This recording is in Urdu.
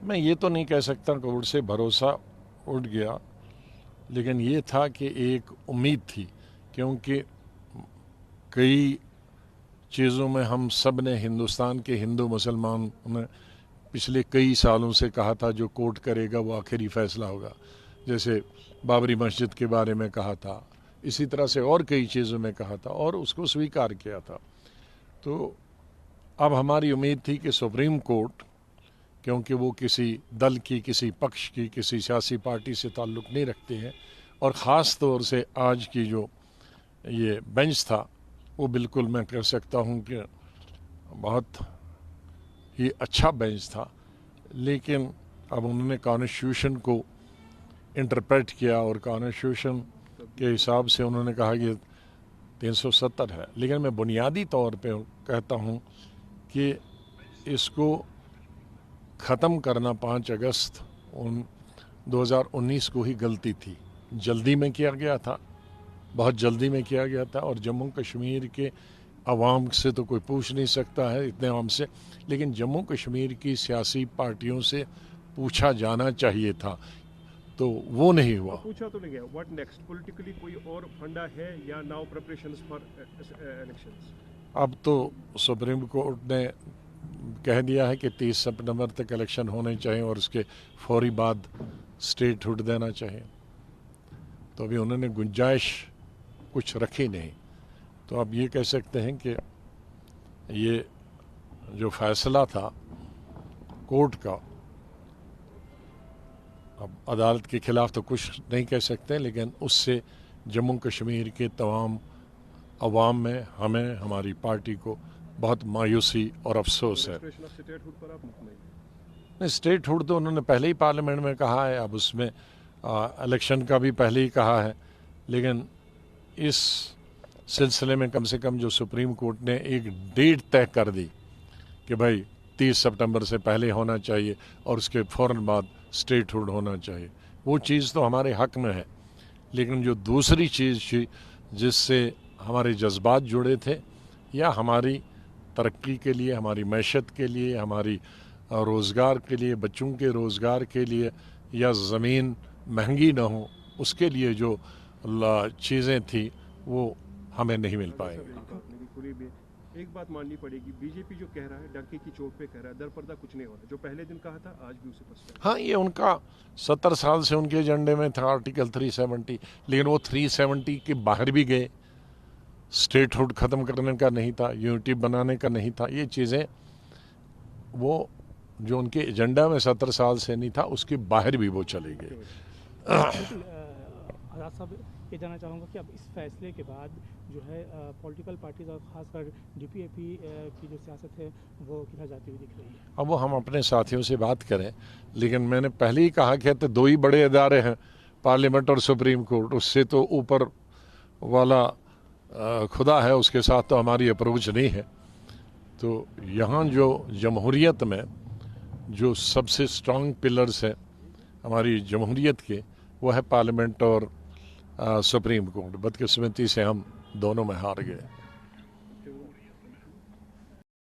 میں یہ تو نہیں کہہ سکتا کووڈ سے بھروسہ اٹھ گیا، لیکن یہ تھا کہ ایک امید تھی، کیونکہ کئی چیزوں میں ہم سب نے، ہندوستان کے ہندو مسلمان نے پچھلے کئی سالوں سے کہا تھا جو کورٹ کرے گا وہ آخری فیصلہ ہوگا، جیسے بابری مسجد کے بارے میں کہا تھا، اسی طرح سے اور کئی چیزوں میں کہا تھا اور اس کو سویکار کیا تھا۔ تو اب ہماری امید تھی کہ سپریم کورٹ، کیونکہ وہ کسی دل کی، کسی پکش کی، کسی سیاسی پارٹی سے تعلق نہیں رکھتے ہیں، اور خاص طور سے آج کی جو یہ بینچ تھا وہ بالکل میں کہہ سکتا ہوں کہ بہت ہی اچھا بینچ تھا، لیکن اب انہوں نے کانسٹیٹیوشن کو انٹرپریٹ کیا اور کانسٹیٹیوشن کے حساب سے انہوں نے کہا کہ 370 ہے، لیکن میں بنیادی طور پہ کہتا ہوں کہ اس کو ختم کرنا 5 اگست 2019 کو ہی غلطی تھی، جلدی میں کیا گیا تھا، بہت جلدی میں کیا گیا تھا، اور جموں کشمیر کے عوام سے تو کوئی پوچھ نہیں سکتا ہے اتنے عوام سے، لیکن جموں کشمیر کی سیاسی پارٹیوں سے پوچھا جانا چاہیے تھا، تو وہ نہیں ہوا۔ پوچھا تو نہیں گیا۔ What next? پولیٹیکلی کوئی اور فنڈا ہے یا ناؤ پریپریشنز فار الیکشنز؟ اب تو سپریم کورٹ نے کہہ دیا ہے کہ 30 سپٹمبر تک الیکشن ہونے چاہیے اور اس کے فوری بعد اسٹیٹ ہوڈ دینا چاہیے، تو ابھی انہوں نے گنجائش کچھ رکھی نہیں، تو اب یہ کہہ سکتے ہیں کہ یہ جو فیصلہ تھا کورٹ کا، اب عدالت کے خلاف تو کچھ نہیں کہہ سکتے، لیکن اس سے جموں کشمیر کے تمام عوام میں، ہمیں، ہماری پارٹی کو بہت مایوسی اور افسوس ہے۔ اسٹیٹ ہوڈ تو انہوں نے پہلے ہی پارلیمنٹ میں کہا ہے، اب اس میں الیکشن کا بھی پہلے ہی کہا ہے، لیکن اس سلسلے میں کم سے کم جو سپریم کورٹ نے ایک ڈیٹ طے کر دی کہ بھائی 30 سپٹمبر سے پہلے ہونا چاہیے اور اس کے فوراً بعد اسٹیٹ ہوڈ ہونا چاہیے، وہ چیز تو ہمارے حق میں ہے، لیکن جو دوسری چیز تھی جس سے ہمارے جذبات جڑے تھے، یا ہماری ترقی کے لیے، ہماری معیشت کے لیے، ہماری روزگار کے لیے، بچوں کے روزگار کے لیے، یا زمین مہنگی نہ ہو، اس کے لیے جو چیزیں تھیں وہ ہمیں نہیں مل پائیں گی۔ ایک بات ماننی پڑے گی، بی جے پی جو کہہ رہا ہے ڈنکی کی چوٹ پہ کہہ رہا ہے، در پردہ کچھ نہیں ہو رہا، جو پہلے دن کہا تھا آج بھی اسے پسند۔ ہاں، یہ ان کا 70 سال سے ان کے ایجنڈے میں تھا آرٹیکل 370، لیکن وہ 370 کے باہر بھی گئے، اسٹیٹ ہوڈ ختم کرنے کا نہیں تھا، یونٹی بنانے کا نہیں تھا، یہ چیزیں وہ جو ان کے ایجنڈا میں 70 سال سے نہیں تھا اس کے باہر بھی وہ چلے گئے۔ آزاد صاحب، یہ جاننا چاہوں گا کہ اب اس فیصلے کے بعد جو ہے پولیٹیکل پارٹیز اور خاص کر ڈی پی اے پی کی جو سیاست ہے وہ کدھر جاتی ہوئی دکھ رہی ہے؟ اب وہ ہم اپنے ساتھیوں سے بات کریں، لیکن میں نے پہلے ہی کہا کہ 2 ہی بڑے ادارے ہیں، پارلیمنٹ اور سپریم کورٹ، اس سے تو اوپر والا خدا ہے، اس کے ساتھ تو ہماری اپروچ نہیں ہے۔ تو یہاں جو جمہوریت میں جو سب سے اسٹرانگ پلرز ہیں ہماری جمہوریت کے، وہ ہے پارلیمنٹ اور سپریم کورٹ، بدقسمتی سے ہم دونوں میں ہار گئے۔